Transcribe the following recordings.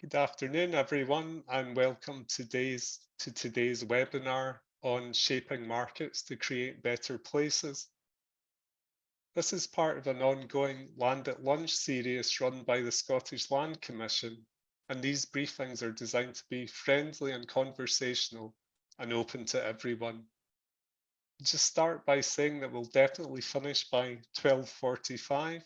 Good afternoon, everyone, and welcome to today's webinar on shaping markets to create better places. This is part of an ongoing Land at Lunch series run by the Scottish Land Commission, and these briefings are designed to be friendly and conversational and open to everyone. I'll just start by saying that we'll definitely finish by 12:45.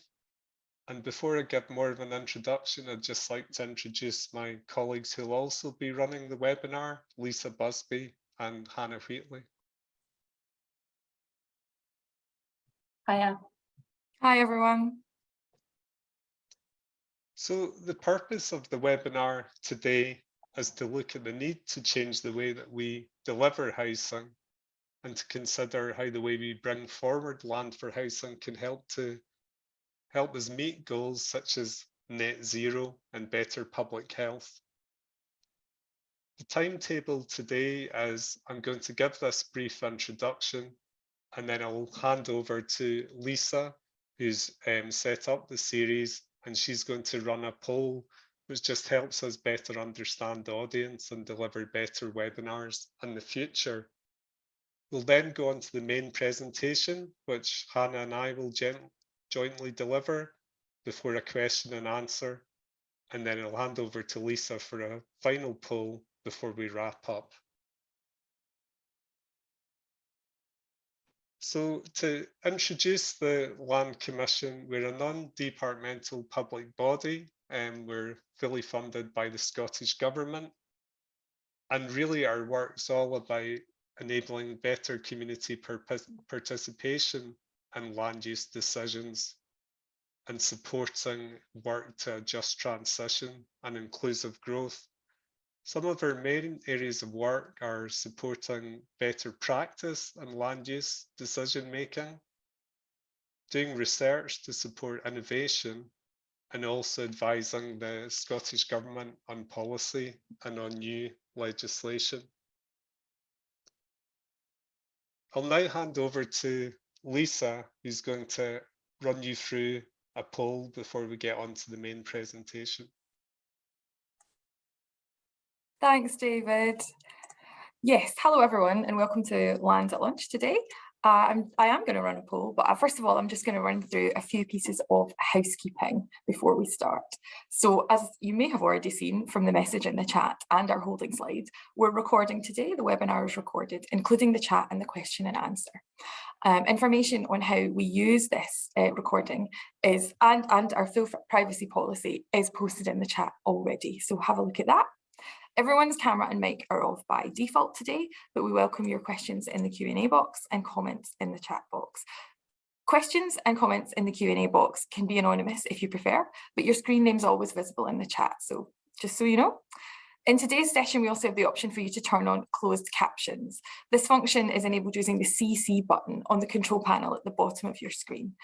And before I give more of an introduction, I'd just like to introduce my colleagues who'll also be running the webinar, Lisa Busby and Hannah Wheatley. Hiya. Hi, everyone. So the purpose of the webinar today is to look at the need to change the way that we deliver housing and to consider how the way we bring forward land for housing can help us meet goals such as net zero and better public health. The timetable today is I'm going to give this brief introduction and then I'll hand over to Lisa, who's set up the series, and she's going to run a poll which just helps us better understand the audience and deliver better webinars in the future. We'll then go on to the main presentation, which Hannah and I will jointly deliver before a question and answer, and then I'll hand over to Lisa for a final poll before we wrap up. So to introduce the Land Commission, we're a non-departmental public body and we're fully funded by the Scottish Government. And really our work's all about enabling better community participation in land use decisions and supporting work to a just transition and inclusive growth. Some of our main areas of work are supporting better practice and land use decision making, doing research to support innovation, and also advising the Scottish Government on policy and on new legislation. I'll now hand over to Lisa, who's going to run you through a poll before we get on to the main presentation. Thanks, David. Yes, hello everyone, and welcome to Land at Lunch today. I am going to run a poll, but first of all, I'm just going to run through a few pieces of housekeeping before we start. So as you may have already seen from the message in the chat and our holding slides, we're recording today. The webinar is recorded, including the chat and the question and answer. Information on how we use this recording is, and our full privacy policy is posted in the chat already. So have a look at that. Everyone's camera and mic are off by default today, but we welcome your questions in the Q&A box and comments in the chat box. Questions and comments in the Q&A box can be anonymous if you prefer, but your screen name's always visible in the chat, so just so you know. In today's session, we also have the option for you to turn on closed captions. This function is enabled using the CC button on the control panel at the bottom of your screen.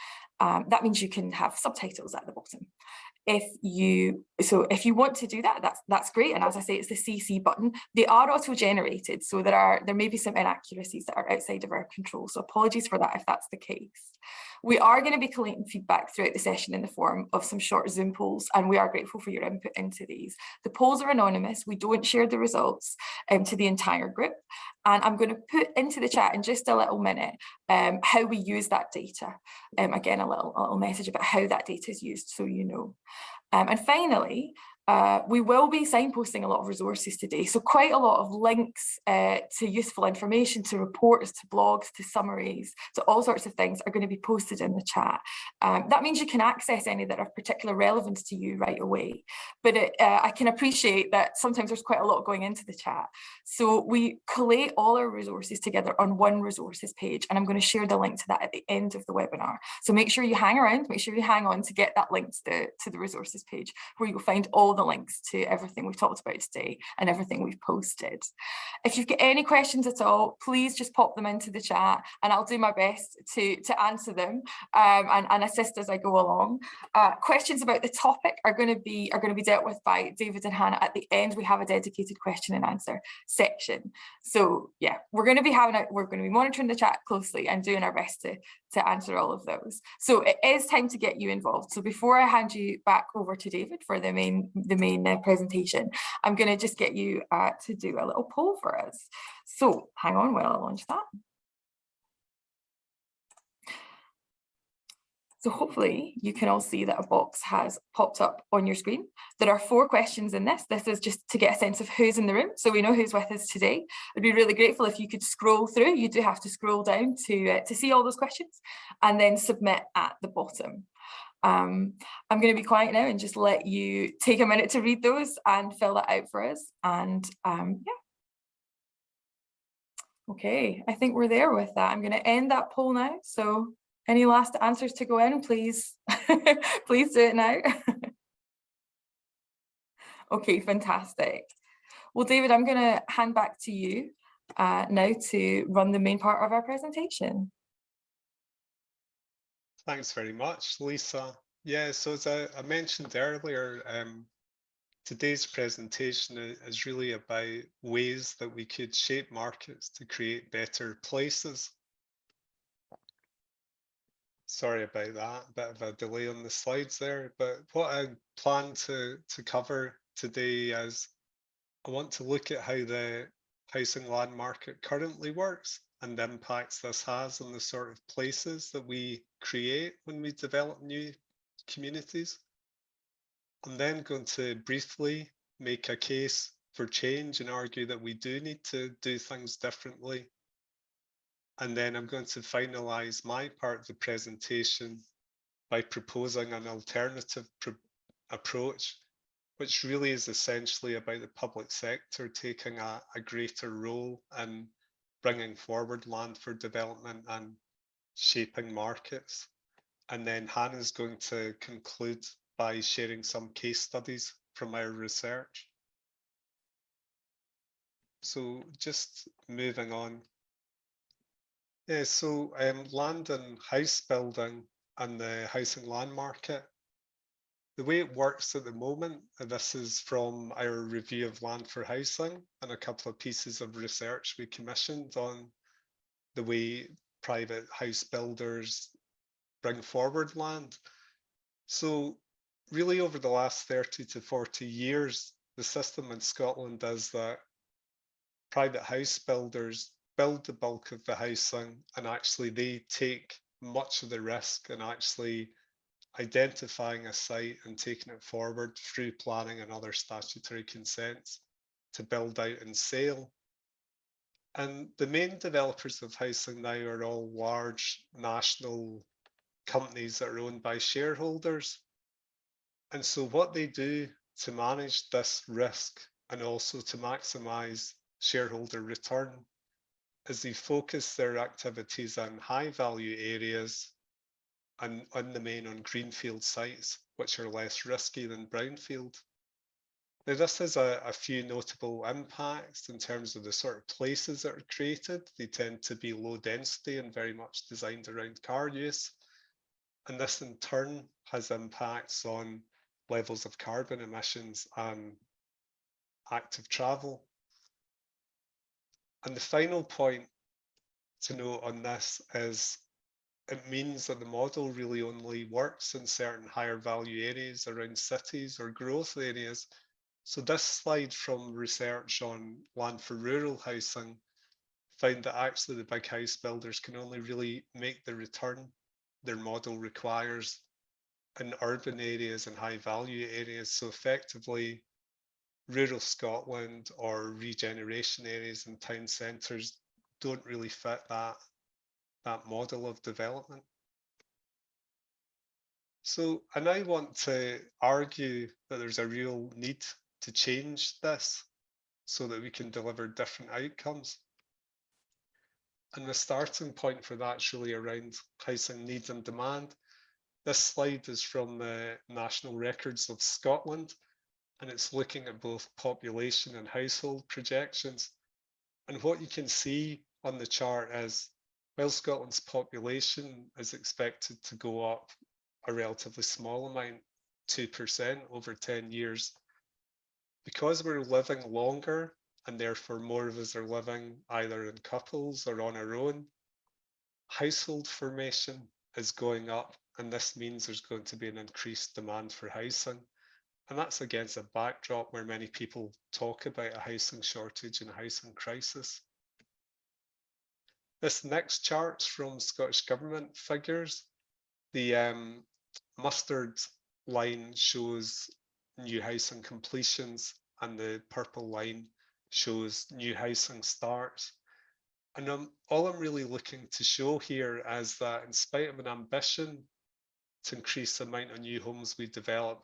That means you can have subtitles at the bottom. If you want to do that, that's great. And as I say, it's the CC button. They are auto-generated, so there may be some inaccuracies that are outside of our control. So apologies for that if that's the case. We are going to be collecting feedback throughout the session in the form of some short Zoom polls, and we are grateful for your input into these. The polls are anonymous. We don't share the results to the entire group. And I'm going to put into the chat in just a little minute how we use that data. Again, a little message about how that data is used, so you know. And finally, we will be signposting a lot of resources today. So quite a lot of links to useful information, to reports, to blogs, to summaries, to all sorts of things are going to be posted in the chat. That means you can access any that are of particular relevance to you right away. But I can appreciate that sometimes there's quite a lot going into the chat. So we collate all our resources together on one resources page, and I'm going to share the link to that at the end of the webinar. So make sure you hang around, make sure you hang on to get that link to the resources page, where you'll find all the links to everything we've talked about today and everything we've posted. If you've got any questions at all, please just pop them into the chat and I'll do my best to answer them and assist as I go along. Questions about the topic are going to be dealt with by David and Hannah at the end. We have a dedicated question and answer section. So yeah, we're going to be monitoring the chat closely and doing our best to answer all of those. So it is time to get you involved. So before I hand you back over to David for the main presentation, I'm going to just get you to do a little poll for us. So hang on while I launch that. So hopefully you can all see that a box has popped up on your screen. There are 4 questions in this. This is just to get a sense of who's in the room, so we know who's with us today. I'd be really grateful if you could scroll through. You do have to scroll down to see all those questions and then submit at the bottom. I'm going to be quiet now and just let you take a minute to read those and fill that out for us. And yeah. Okay, I think we're there with that. I'm going to end that poll now. So any last answers to go in, please, please do it now. Okay, fantastic. Well, David, I'm going to hand back to you now to run the main part of our presentation. Thanks very much, Lisa. Yeah, so as I mentioned earlier, today's presentation is really about ways that we could shape markets to create better places. Sorry about that, bit of a delay on the slides there, but what I plan to cover today is I want to look at how the housing land market currently works and the impacts this has on the sort of places that we create when we develop new communities. I'm then going to briefly make a case for change and argue that we do need to do things differently. And then I'm going to finalize my part of the presentation by proposing an alternative approach, which really is essentially about the public sector taking a greater role in bringing forward land for development and shaping markets. And then Hannah's going to conclude by sharing some case studies from our research. So just moving on. Yeah, so land and house building and the housing land market. The way it works at the moment, this is from our review of land for housing and a couple of pieces of research we commissioned on the way private house builders bring forward land. So really over the last 30 to 40 years, the system in Scotland is that private house builders build the bulk of the housing and actually they take much of the risk in actually identifying a site and taking it forward through planning and other statutory consents to build out and sale. And the main developers of housing now are all large national companies that are owned by shareholders. And so what they do to manage this risk and also to maximize shareholder return is they focus their activities on high value areas and on the main on greenfield sites, which are less risky than brownfield. Now this has a few notable impacts in terms of the sort of places that are created. They tend to be low density and very much designed around car use. And this in turn has impacts on levels of carbon emissions and active travel. And the final point to note on this is it means that the model really only works in certain higher value areas around cities or growth areas. So this slide from research on land for rural housing found that actually the big house builders can only really make the return their model requires in urban areas and high value areas. So effectively, rural Scotland or regeneration areas and town centres don't really fit that model of development. So I now want to argue that there's a real need to change this so that we can deliver different outcomes. And the starting point for that is really around housing needs and demand. This slide is from the National Records of Scotland, and it's looking at both population and household projections. And what you can see on the chart is, while Scotland's population is expected to go up a relatively small amount, 2% over 10 years, because we're living longer and therefore more of us are living either in couples or on our own, household formation is going up, and this means there's going to be an increased demand for housing. And that's against a backdrop where many people talk about a housing shortage and a housing crisis. This next chart's from Scottish Government figures. The mustard line shows new housing completions, and the purple line shows new housing starts. And all I'm really looking to show here is that in spite of an ambition to increase the amount of new homes we develop,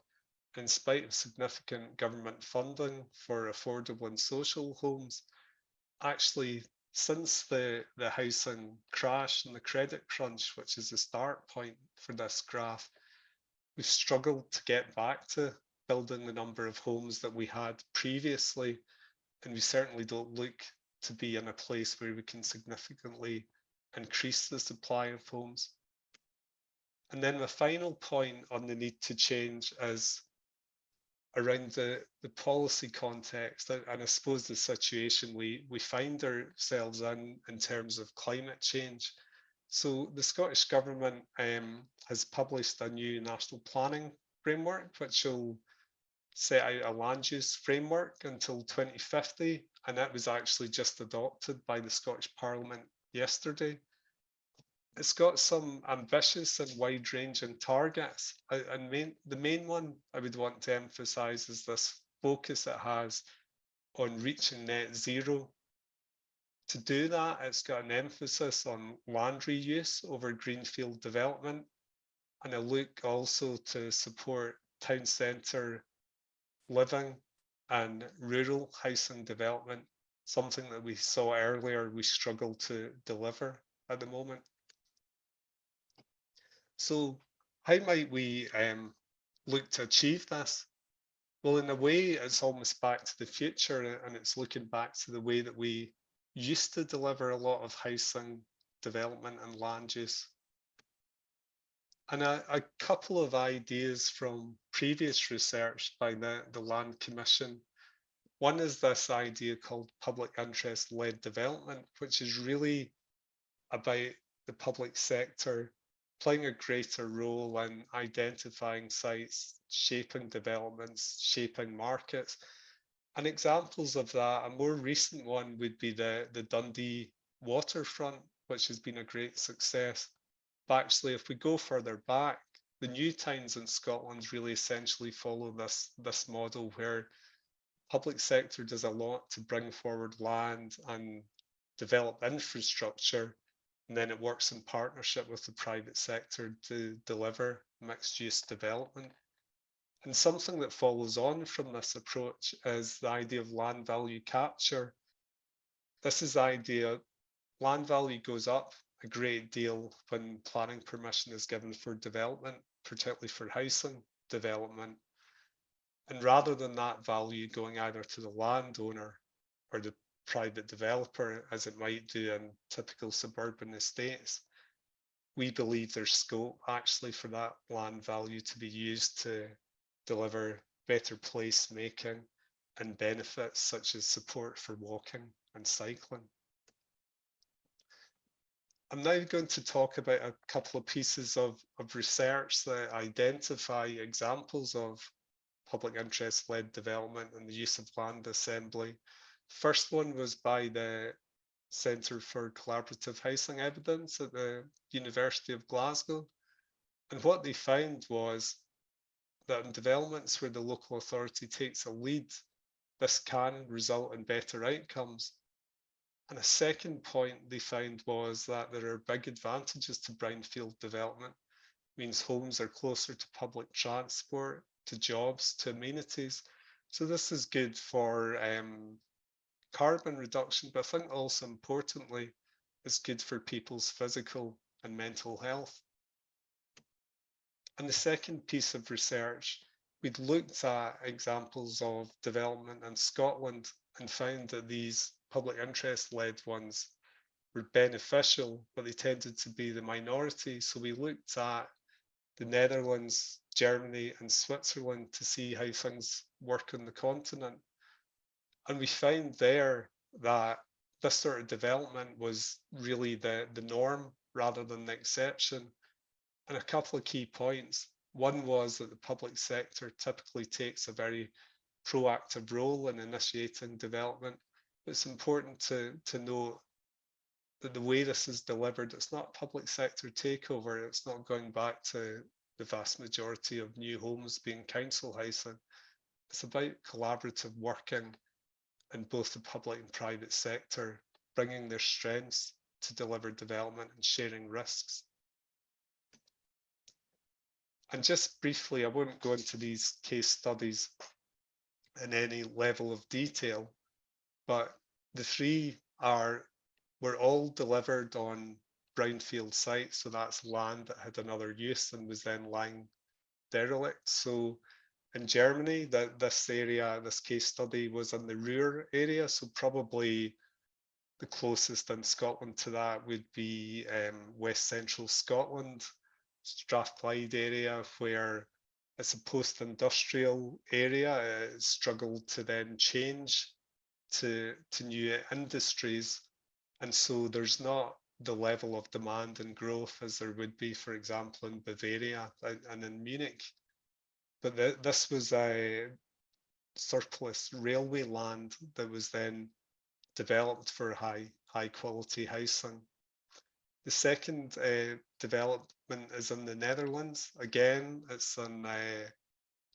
in spite of significant government funding for affordable and social homes, actually, since the housing crash and the credit crunch, which is the start point for this graph, we've struggled to get back to building the number of homes that we had previously. And we certainly don't look to be in a place where we can significantly increase the supply of homes. And then the final point on the need to change is around the policy context, and I suppose the situation we find ourselves in terms of climate change. So the Scottish Government has published a new national planning framework, which will set out a land use framework until 2050, and that was actually just adopted by the Scottish Parliament yesterday. It's got some ambitious and wide-ranging targets, and the main one I would want to emphasise is this focus it has on reaching net zero. To do that, it's got an emphasis on land reuse over greenfield development, and a look also to support town centre living and rural housing development, something that we saw earlier we struggle to deliver at the moment. So how might we look to achieve this? Well, in a way, it's almost back to the future, and it's looking back to the way that we used to deliver a lot of housing development and land use. And a couple of ideas from previous research by the Land Commission. One is this idea called public interest-led development, which is really about the public sector playing a greater role in identifying sites, shaping developments, shaping markets. And examples of that, a more recent one would be the Dundee waterfront, which has been a great success. But actually, if we go further back, the new towns in Scotland really essentially follow this model where public sector does a lot to bring forward land and develop infrastructure, and then it works in partnership with the private sector to deliver mixed use development. And something that follows on from this approach is the idea of land value capture. This is the idea land value goes up a great deal when planning permission is given for development, particularly for housing development. And rather than that value going either to the landowner or the private developer, as it might do in typical suburban estates, we believe there's scope actually for that land value to be used to deliver better place making and benefits such as support for walking and cycling. I'm now going to talk about a couple of pieces of research that identify examples of public interest-led development and the use of land assembly. First one was by the Centre for Collaborative Housing Evidence at the University of Glasgow. And what they found was that in developments where the local authority takes a lead, this can result in better outcomes. And a second point they found was that there are big advantages to brownfield development. It means homes are closer to public transport, to jobs, to amenities. So this is good for carbon reduction, but I think also importantly, it's good for people's physical and mental health. And the second piece of research, we'd looked at examples of development in Scotland and found that these public interest-led ones were beneficial, but they tended to be the minority. So we looked at the Netherlands, Germany, and Switzerland to see how things work on the continent. And we found there that this sort of development was really the norm rather than the exception. And a couple of key points. One was that the public sector typically takes a very proactive role in initiating development. It's important to note that the way this is delivered, it's not public sector takeover. It's not going back to the vast majority of new homes being council housing. It's about collaborative working in both the public and private sector, bringing their strengths to deliver development and sharing risks. And just briefly, I won't go into these case studies in any level of detail, but the three were all delivered on brownfield sites. So that's land that had another use and was then lying derelict. So in Germany, this case study was in the Ruhr area. So probably the closest in Scotland to that would be West Central Scotland, Strathclyde area, where it's a post-industrial area. It struggled to then change to new industries. And so there's not the level of demand and growth as there would be, for example, in Bavaria and in Munich. But this was a surplus railway land that was then developed for high quality housing. The second development is in the Netherlands. Again, it's on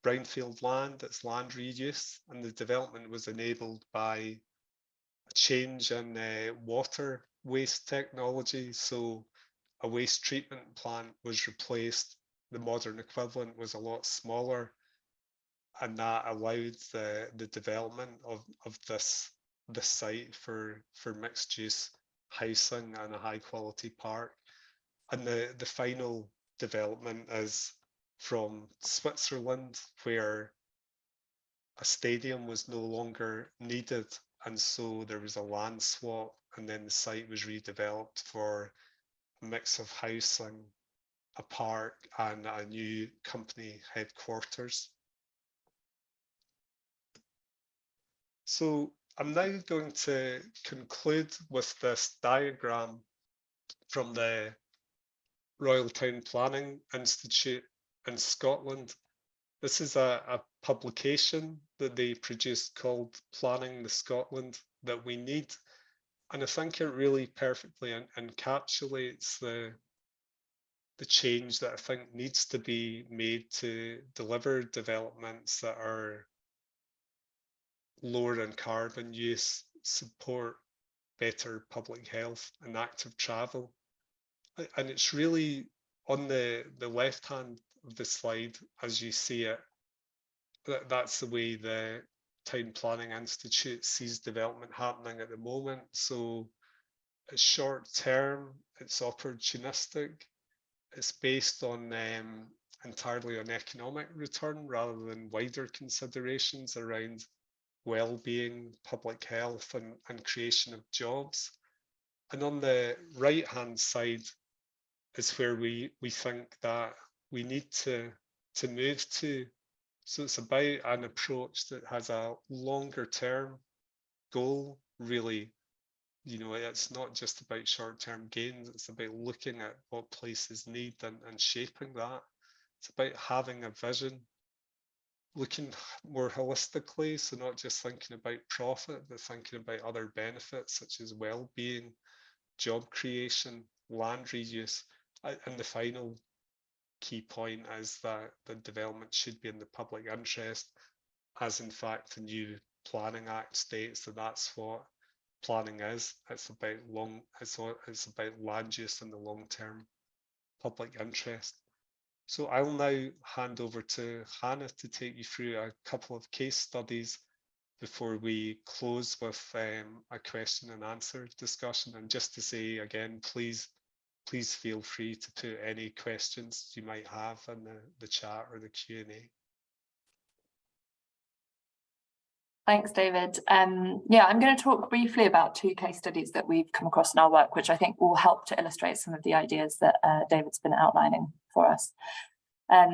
brownfield land, it's land reuse, and the development was enabled by a change in water waste technology. So a waste treatment plant was replaced. The modern equivalent was a lot smaller, and that allowed the development of this site for mixed use housing and a high quality park. And the final development is from Switzerland, where a stadium was no longer needed, and so there was a land swap, and then the site was redeveloped for a mix of housing, a park, and a new company headquarters. So I'm now going to conclude with this diagram from the Royal Town Planning Institute in Scotland. This is a publication that they produced called Planning the Scotland That We Need. And I think it really perfectly encapsulates the change that I think needs to be made to deliver developments that are lower in carbon use, support better public health and active travel. And it's really on the left hand of the slide, as you see it, that's the way the Town Planning Institute sees development happening at the moment. So it's short term, it's opportunistic, it's based on entirely on economic return rather than wider considerations around well-being, public health, and creation of jobs. And on the right-hand side is where we think that we need to move to. So it's about an approach that has a longer-term goal, really. You know, it's not just about short-term gains, it's about looking at what places need and shaping that. It's about having a vision, looking more holistically, so not just thinking about profit, but thinking about other benefits such as well-being, job creation, land reuse. And the final key point is that the development should be in the public interest, as in fact the new Planning Act states that that's what planning is. It's about land use in the long-term public interest. So I'll now hand over to Hannah to take you through a couple of case studies before we close with a question and answer discussion. And just to say again, please feel free to put any questions you might have in the chat or the Q&A. Thanks, David. Yeah, I'm going to talk briefly about two case studies that we've come across in our work, which I think will help to illustrate some of the ideas that David's been outlining for us.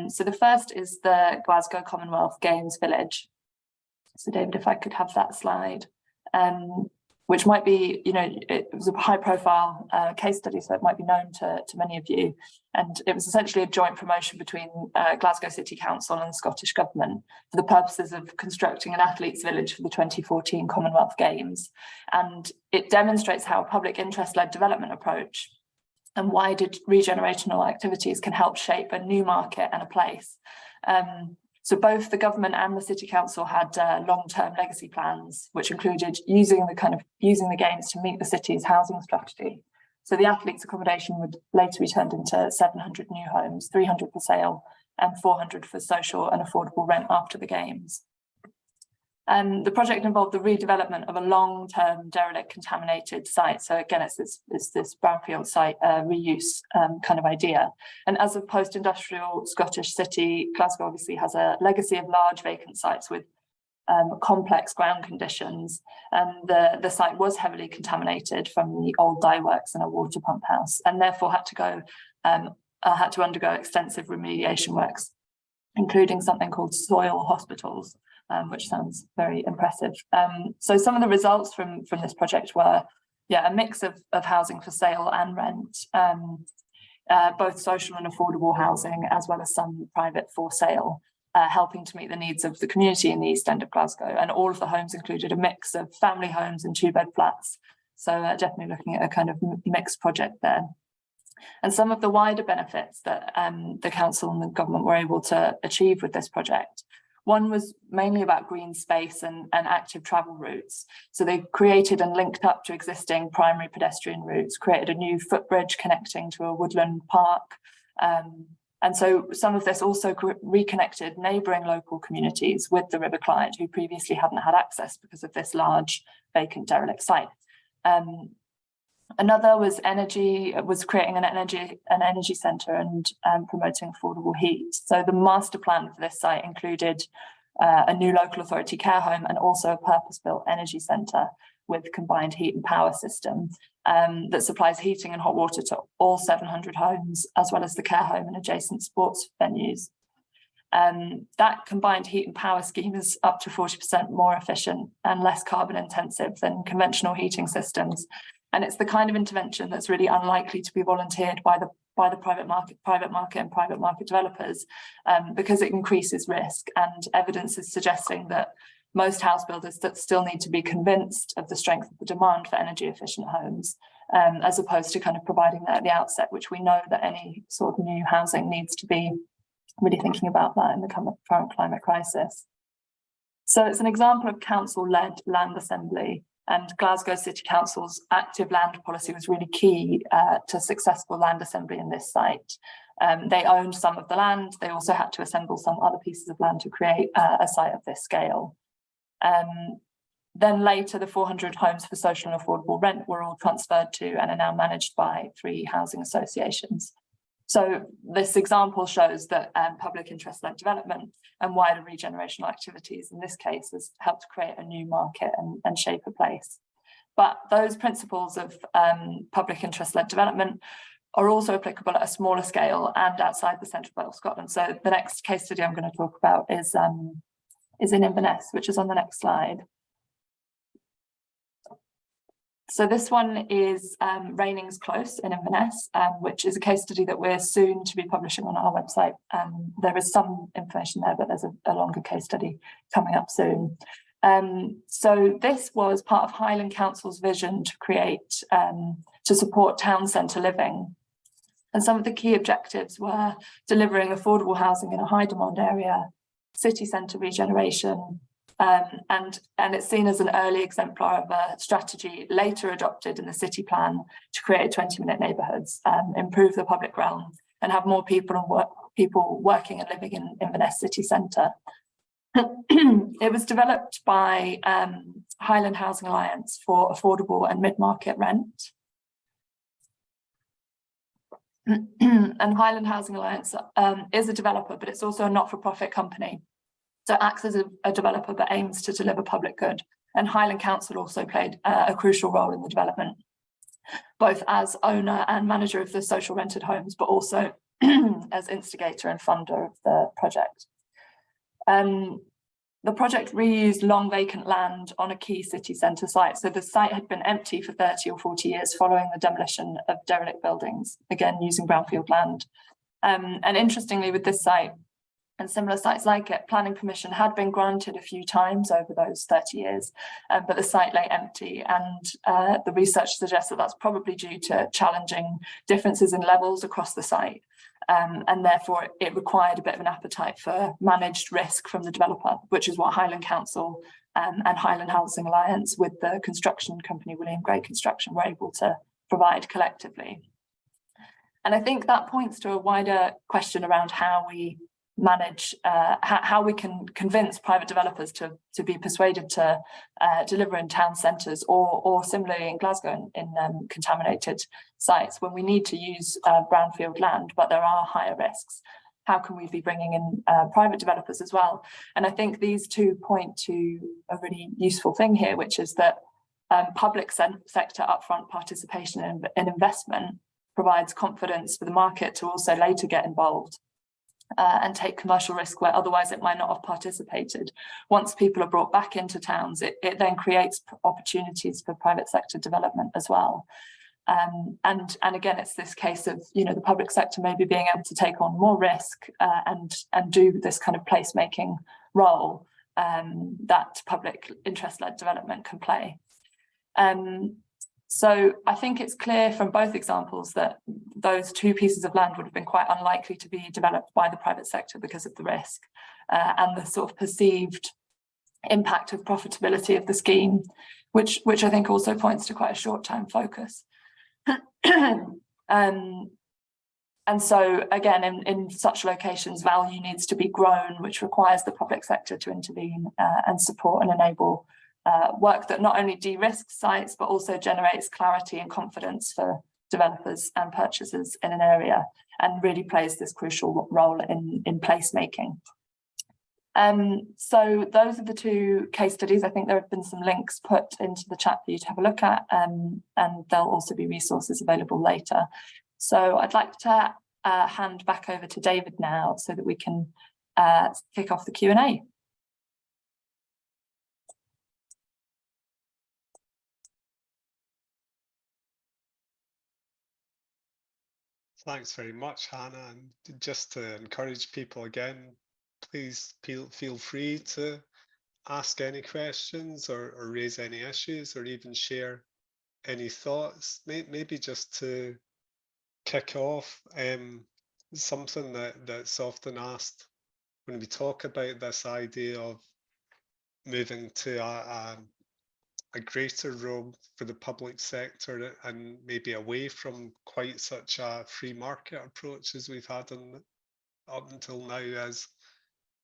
So the first is the Glasgow Commonwealth Games Village. So David, if I could have that slide. which might be, it was a high profile case study, so it might be known to many of you. And it was essentially a joint promotion between Glasgow City Council and the Scottish Government for the purposes of constructing an athletes' village for the 2014 Commonwealth Games. And it demonstrates how a public interest-led development approach and wider regenerational activities can help shape a new market and a place. So both the government and the city council had long-term legacy plans, which included using the games to meet the city's housing strategy. So the athletes' accommodation would later be turned into 700 new homes, 300 for sale and 400 for social and affordable rent after the games. The project involved the redevelopment of a long-term derelict contaminated site. So again, it's this brownfield site reuse kind of idea. And as a post-industrial Scottish city, Glasgow obviously has a legacy of large vacant sites with complex ground conditions. And the site was heavily contaminated from the old dye works and a water pump house, and therefore had to undergo extensive remediation works, including something called soil hospitals. Which sounds very impressive. So some of the results from this project were, a mix of housing for sale and rent, both social and affordable housing, as well as some private for sale, helping to meet the needs of the community in the East End of Glasgow. And all of the homes included a mix of family homes and 2-bed flats. So definitely looking at a kind of mixed project there. And some of the wider benefits that the council and the government were able to achieve with this project. One was mainly about green space and active travel routes. So they created and linked up to existing primary pedestrian routes, created a new footbridge connecting to a woodland park. And so some of this also reconnected neighbouring local communities with the River Clyde, who previously hadn't had access because of this large vacant derelict site. Another was creating an energy centre and promoting affordable heat. So the master plan for this site included a new local authority care home and also a purpose-built energy centre with combined heat and power system that supplies heating and hot water to all 700 homes, as well as the care home and adjacent sports venues. That combined heat and power scheme is up to 40% more efficient and less carbon intensive than conventional heating systems. And it's the kind of intervention that's really unlikely to be volunteered by the private market developers because it increases risk, and evidence is suggesting that most house builders that still need to be convinced of the strength of the demand for energy efficient homes, as opposed to kind of providing that at the outset, which we know that any sort of new housing needs to be really thinking about that in the current climate crisis. So it's an example of council-led land assembly. And Glasgow City Council's active land policy was really key to successful land assembly in this site. They owned some of the land. They also had to assemble some other pieces of land to create a site of this scale. Then later, the 400 homes for social and affordable rent were all transferred to and are now managed by 3 housing associations. So this example shows that public interest-led development and wider regenerational activities in this case has helped create a new market and shape a place. But those principles of public interest-led development are also applicable at a smaller scale and outside the central belt of Scotland. So the next case study I'm going to talk about is in Inverness, which is on the next slide. So this one is Rainings Close in Inverness, which is a case study that we're soon to be publishing on our website. There is some information there, but there's a longer case study coming up soon. So this was part of Highland Council's vision to create, to support town centre living. And some of the key objectives were delivering affordable housing in a high demand area, city centre regeneration, and it's seen as an early exemplar of a strategy later adopted in the city plan to create 20-minute neighbourhoods, improve the public realm, and have more people working and living in Inverness city centre. It was developed by Highland Housing Alliance for affordable and mid-market rent. And Highland Housing Alliance is a developer, but it's also a not-for-profit company. So it acts as a developer but aims to deliver public good. And Highland Council also played a crucial role in the development, both as owner and manager of the social rented homes, but also as instigator and funder of the project. The project reused long vacant land on a key city centre site. So the site had been empty for 30 or 40 years following the demolition of derelict buildings, again, using brownfield land. And interestingly, with this site and similar sites like it, planning permission had been granted a few times over those 30 years, but the site lay empty. And the research suggests that that's probably due to challenging differences in levels across the site. And therefore it required a bit of an appetite for managed risk from the developer, which is what Highland Council and Highland Housing Alliance with the construction company William Gray Construction were able to provide collectively. And I think that points to a wider question around how we manage, how we can convince private developers to be persuaded to deliver in town centres or similarly in Glasgow in contaminated sites when we need to use brownfield land, but there are higher risks. How can we be bringing in private developers as well? And I think these two point to a really useful thing here, which is that public sector upfront participation in investment provides confidence for the market to also later get involved and take commercial risk where otherwise it might not have participated. Once people are brought back into towns, it then creates opportunities for private sector development as well. And again, it's this case of, you know, the public sector maybe being able to take on more risk and do this kind of placemaking role that public interest-led development can play. So I think it's clear from both examples that those two pieces of land would have been quite unlikely to be developed by the private sector because of the risk and the sort of perceived impact of profitability of the scheme, which I think also points to quite a short-term focus. And so again, in such locations, value needs to be grown, which requires the public sector to intervene and support and enable work that not only de-risks sites, but also generates clarity and confidence for developers and purchasers in an area and really plays this crucial role in placemaking. So those are the two case studies. I think there have been some links put into the chat for you to have a look at, and there'll also be resources available later. So I'd like to hand back over to David now so that we can kick off the Q&A. Thanks very much, Hannah. And just to encourage people again, please feel free to ask any questions or raise any issues or even share any thoughts. Maybe just to kick off, something that's often asked when we talk about this idea of moving to a greater role for the public sector and maybe away from quite such a free market approach as we've had up until now, as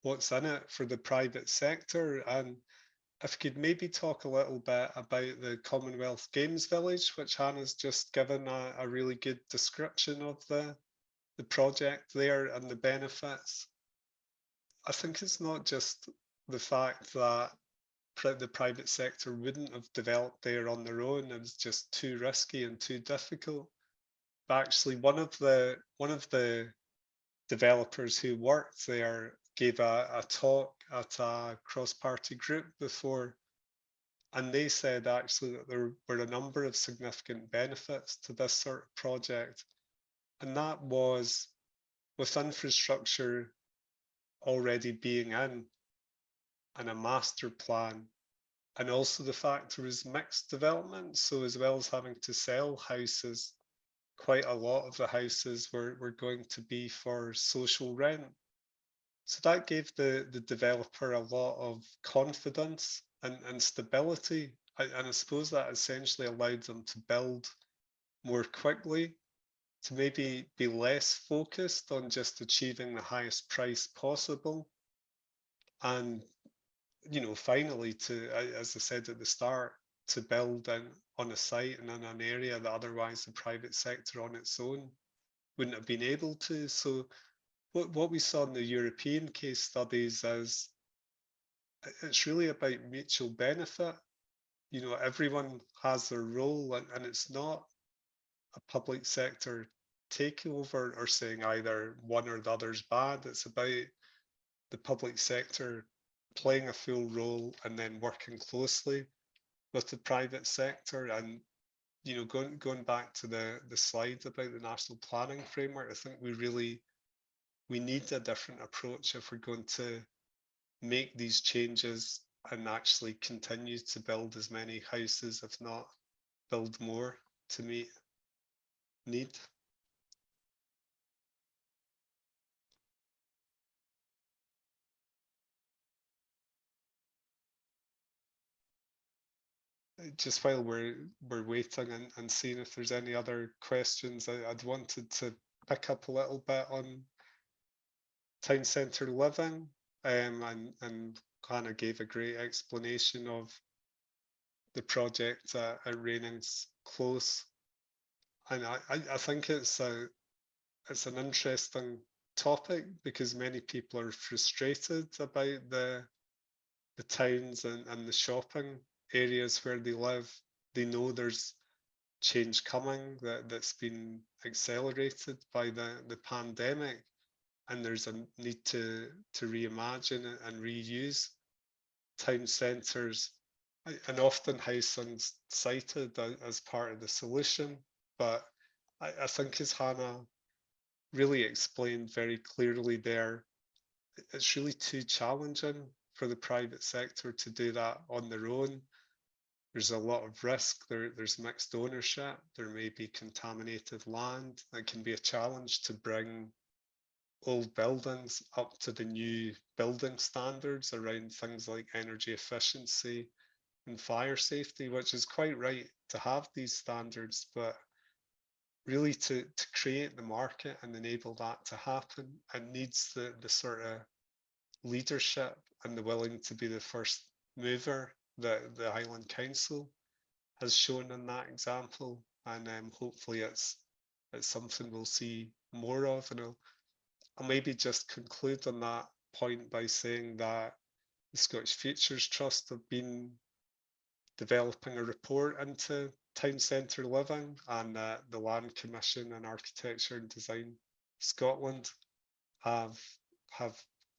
what's in it for the private sector. And if you could maybe talk a little bit about the Commonwealth Games Village, which Hannah's just given a really good description of the project there and the benefits. I think it's not just the fact that the private sector wouldn't have developed there on their own. It was just too risky and too difficult. But actually, one of the developers who worked there gave a talk at a cross-party group before, and they said actually that there were a number of significant benefits to this sort of project, and that was with infrastructure already being in and a master plan, and also the fact there was mixed development. So as well as having to sell houses, quite a lot of the houses were going to be for social rent. So that gave the developer a lot of confidence and stability. And I suppose that essentially allowed them to build more quickly, to maybe be less focused on just achieving the highest price possible. And, you know, finally to, as I said at the start, to build on a site and in an area that otherwise the private sector on its own wouldn't have been able to. So what we saw in the European case studies is it's really about mutual benefit. You know, everyone has their role, and it's not a public sector takeover or saying either one or the other's bad. It's about the public sector playing a full role and then working closely with the private sector. And going back to the slide about the national planning framework, I think we need a different approach if we're going to make these changes and actually continue to build as many houses, if not build more, to meet need. Just while we're waiting and seeing if there's any other questions, I'd wanted to pick up a little bit on town centre living, and kind of gave a great explanation of the project at Rainings Close. And I think it's an interesting topic because many people are frustrated about the towns and the shopping areas where they live. They know there's change coming that's been accelerated by the pandemic, and there's a need to reimagine and reuse town centres, and often housing's cited as part of the solution. But I think, as Hannah really explained very clearly there, it's really too challenging for the private sector to do that on their own. There's a lot of risk. There's mixed ownership. There may be contaminated land. It can be a challenge to bring old buildings up to the new building standards around things like energy efficiency and fire safety, which is quite right to have these standards, but really to create the market and enable that to happen, it needs the sort of leadership and the willing to be the first mover that the Highland Council has shown in that example. And hopefully it's something we'll see more of. And I'll maybe just conclude on that point by saying that the Scottish Futures Trust have been developing a report into town centre living, and the Land Commission and Architecture and Design Scotland have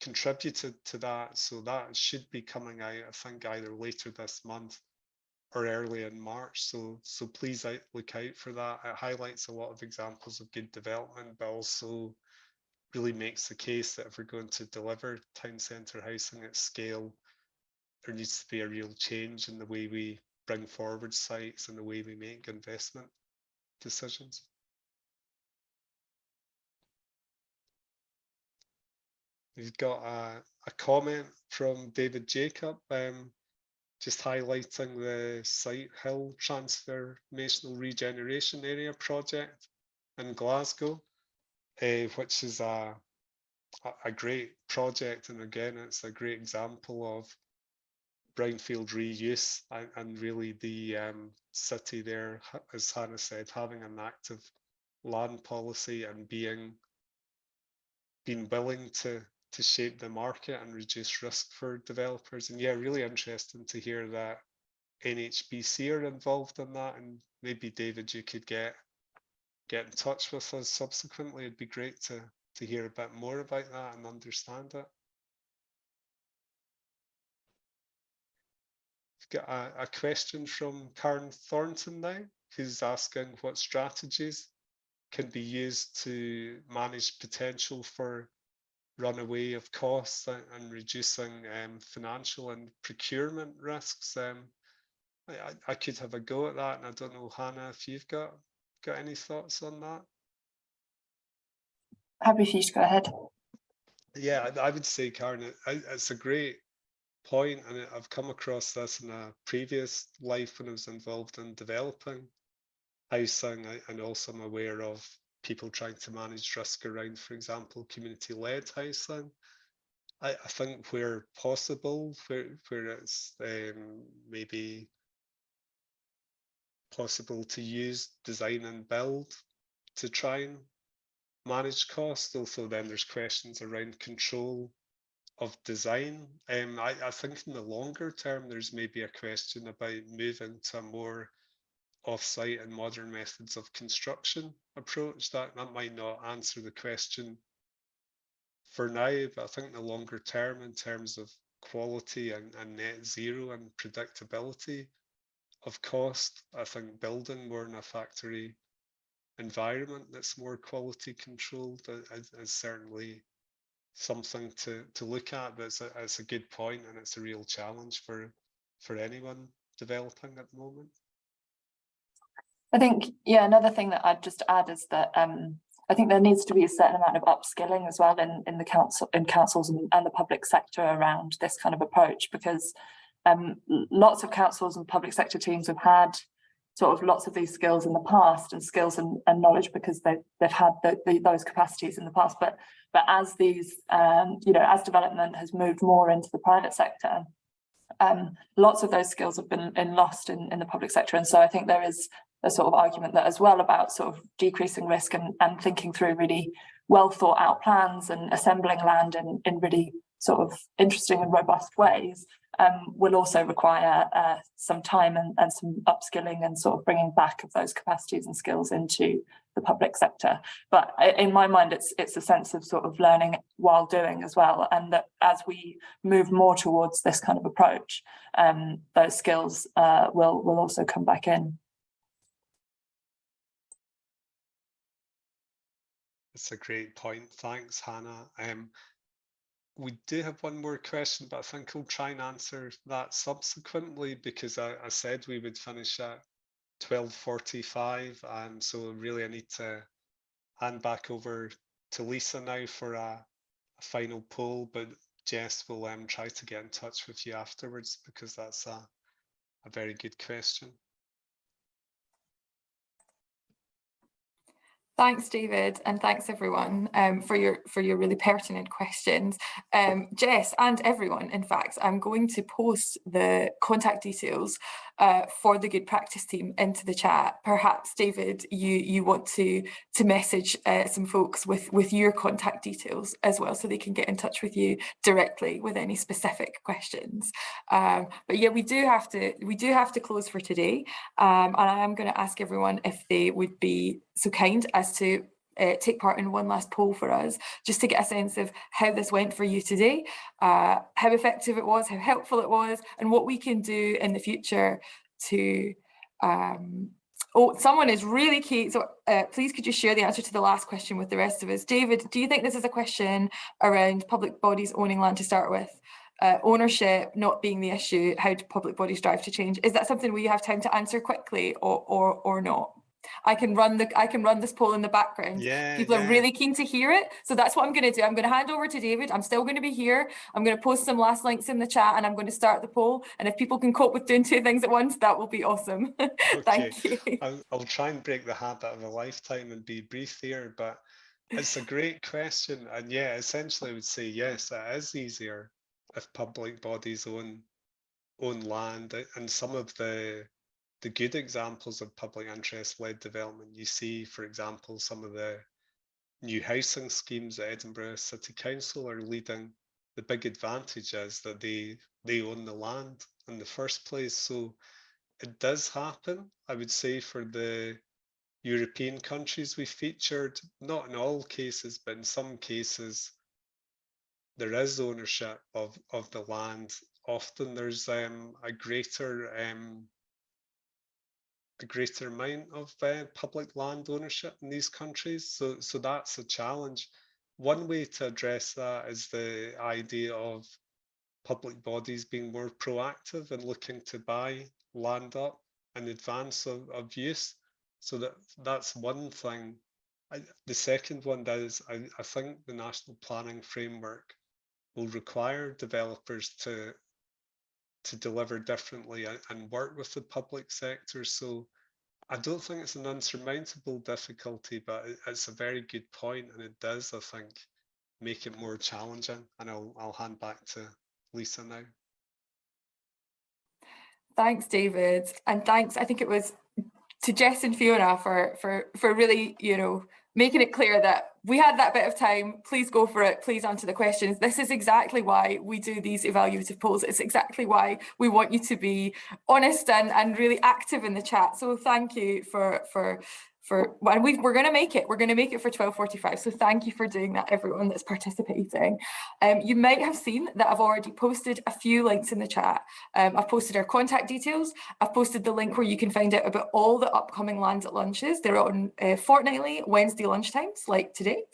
contributed to that. So that should be coming out, I think, either later this month or early in March. So please look out for that. It highlights a lot of examples of good development, but also really makes the case that if we're going to deliver town centre housing at scale, there needs to be a real change in the way we bring forward sites and the way we make investment decisions. We've got a comment from David Jacob, just highlighting the Site Hill Transformational Regeneration Area project in Glasgow, which is a great project. And again, it's a great example of brownfield reuse, and really the city there, as Hannah said, having an active land policy and being willing to shape the market and reduce risk for developers. And yeah, really interesting to hear that NHBC are involved in that. And maybe David, you could get in touch with us subsequently. It'd be great to hear a bit more about that and understand it. We've got a question from Karen Thornton now, who's asking what strategies can be used to manage potential for runaway of costs and reducing financial and procurement risks. I could have a go at that, and I don't know, Hannah, if you've got any thoughts on that. Happy for you to go ahead. Yeah, I would say, Karen, it's a great point, and I've come across this in a previous life when I was involved in developing housing, and also I'm aware of people trying to manage risk around, for example, community-led housing. I think where possible, where it's maybe possible to use design and build to try and manage costs. Also, then there's questions around control of design. I think in the longer term, there's maybe a question about moving to a more off-site and modern methods of construction approach. That might not answer the question for now, but I think the longer term, in terms of quality and net zero and predictability of cost. I think building more in a factory environment that's more quality controlled is certainly something to look at, but it's a good point, and it's a real challenge for anyone developing at the moment. I think, yeah, another thing that I'd just add is that I think there needs to be a certain amount of upskilling as well in councils and the public sector around this kind of approach, because lots of councils and public sector teams have had sort of lots of these skills in the past, and skills and knowledge because they've had those capacities in the past. But as these as development has moved more into the private sector, lots of those skills have been lost in the public sector. And so I think there is a sort of argument that as well about sort of decreasing risk and thinking through really well thought out plans and assembling land in really sort of interesting and robust ways will also require some time and some upskilling and sort of bringing back of those capacities and skills into the public sector. But in my mind, it's a sense of sort of learning while doing as well, and that as we move more towards this kind of approach, those skills will also come back in. That's a great point. Thanks, Hannah. We do have one more question, but I think I'll try and answer that subsequently, because I said we would finish at 12:45, and so really I need to hand back over to Lisa now for a final poll, but Jess will try to get in touch with you afterwards, because that's a very good question. Thanks, David, and thanks everyone for your really pertinent questions. Jess and everyone, in fact, I'm going to post the contact details for the Good Practice team into the chat. Perhaps, David, you want to message some folks with your contact details as well, so they can get in touch with you directly with any specific questions. But yeah, we do have to close for today, and I am going to ask everyone if they would be so kind as to take part in one last poll for us, just to get a sense of how this went for you today, how effective it was, how helpful it was, and what we can do in the future to oh, someone is really keen, so please could you share the answer to the last question with the rest of us. David, do you think this is a question around public bodies owning land to start with? Ownership not being the issue, how do public bodies strive to change? Is that something where you have time to answer quickly or not? I can run this poll in the background. Yeah, people are really keen to hear it, so that's what I'm going to do. I'm going to hand over to David. I'm still going to be here. I'm going to post some last links in the chat, and I'm going to start the poll, and if people can cope with doing two things at once, that will be awesome. Okay. Thank you. I'll try and break the habit of a lifetime and be brief here, but it's a great question, and yeah, essentially I would say yes, it is easier if public bodies own land, and some of the good examples of public interest-led development you see, for example, some of the new housing schemes that Edinburgh City Council are leading, the big advantage is that they own the land in the first place. So it does happen, I would say, for the European countries we featured, not in all cases, but in some cases, there is ownership of the land. Often there's a greater amount of public land ownership in these countries, so that's a challenge. One way to address that is the idea of public bodies being more proactive and looking to buy land up in advance of use. So that's one thing. The second one is I think the national planning framework will require developers to deliver differently and work with the public sector. So I don't think it's an unsurmountable difficulty, but it's a very good point, and it does, I think, make it more challenging. And I'll hand back to Lisa now. Thanks, David, and thanks. I think it was to Jess and Fiona for really, making it clear that we had that bit of time. Please go for it. Please answer the questions. This is exactly why we do these evaluative polls. It's exactly why we want you to be honest and really active in the chat. So thank you for and we're going to make it. We're going to make it for 12:45. So thank you for doing that, everyone that's participating. You might have seen that I've already posted a few links in the chat. I've posted our contact details. I've posted the link where you can find out about all the upcoming Lands at Lunches. They're on fortnightly Wednesday lunchtimes, like today.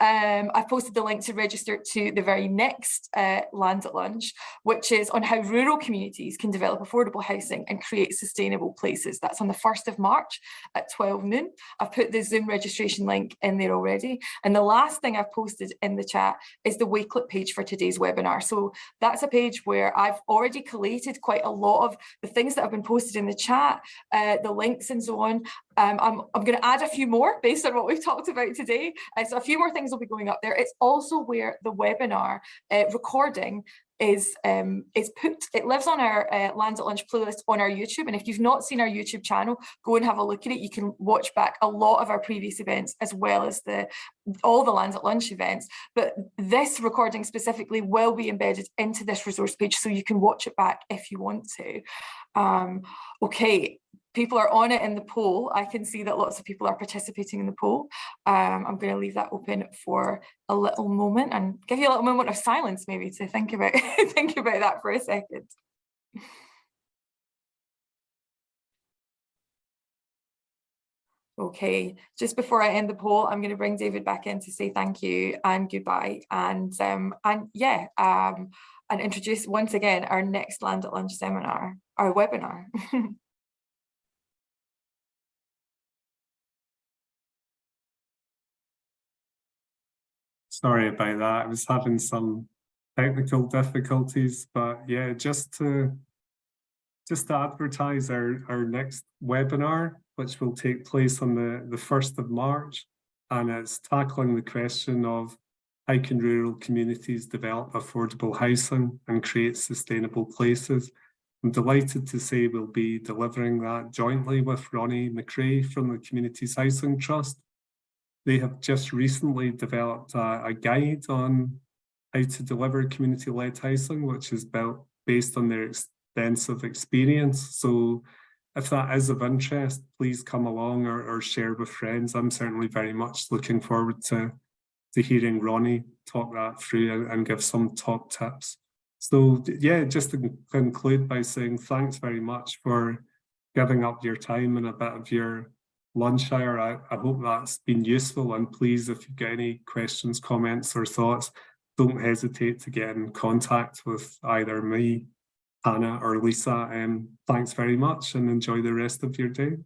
I've posted the link to register to the very next Lands at Lunch, which is on how rural communities can develop affordable housing and create sustainable places. That's on the 1st of March at 12 noon. I've put the Zoom registration link in there already. And the last thing I've posted in the chat is the Wakelet page for today's webinar. So that's a page where I've already collated quite a lot of the things that have been posted in the chat, the links and so on. I'm going to add a few more based on what we've talked about today. So a few more things will be going up there. It's also where the webinar recording is put. It lives on our Lands at Lunch playlist on our YouTube, and if you've not seen our YouTube channel, go and have a look at it. You can watch back a lot of our previous events as well as all the Lands at Lunch events, but this recording specifically will be embedded into this resource page, so you can watch it back if you want to. Okay. People are on it in the poll. I can see that lots of people are participating in the poll. I'm going to leave that open for a little moment and give you a little moment of silence maybe to think about think about that for a second. Okay, just before I end the poll, I'm going to bring David back in to say thank you and goodbye, and introduce once again our next Land at Lunch seminar, our webinar. Sorry about that. I was having some technical difficulties, but yeah, just to advertise our next webinar, which will take place on the 1st of March, and it's tackling the question of how can rural communities develop affordable housing and create sustainable places. I'm delighted to say we'll be delivering that jointly with Ronnie McRae from the Communities Housing Trust. They have just recently developed a guide on how to deliver community-led housing, which is based on their extensive experience. So if that is of interest, please come along or share with friends. I'm certainly very much looking forward to hearing Ronnie talk that through and give some top tips. So yeah, just to conclude by saying thanks very much for giving up your time and a bit of your lunch hour. I hope that's been useful, and please, if you've got any questions, comments or thoughts, don't hesitate to get in contact with either me, Hannah or Lisa. Thanks very much and enjoy the rest of your day.